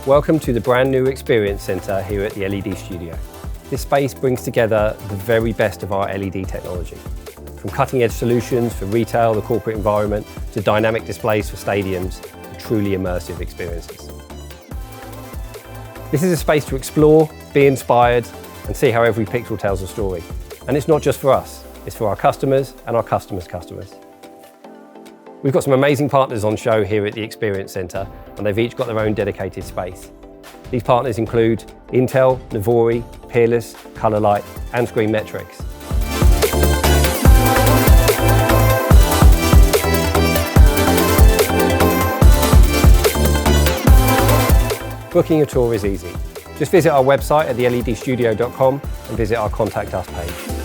Welcome to the brand new Experience Centre here at the LED Studio. This space brings together the very best of our LED technology. From cutting-edge solutions for retail, the corporate environment, to dynamic displays for stadiums, and truly immersive experiences. This is a space to explore, be inspired, and see how every pixel tells a story. And it's not just for us, it's for our customers and our customers' customers. We've got some amazing partners on show here at the Experience Centre, and they've each got their own dedicated space. These partners include Intel, Navori, Peerless, Colourlight, and Screenmetrics. Booking a tour is easy. Just visit our website at theledstudio.com and visit our Contact Us page.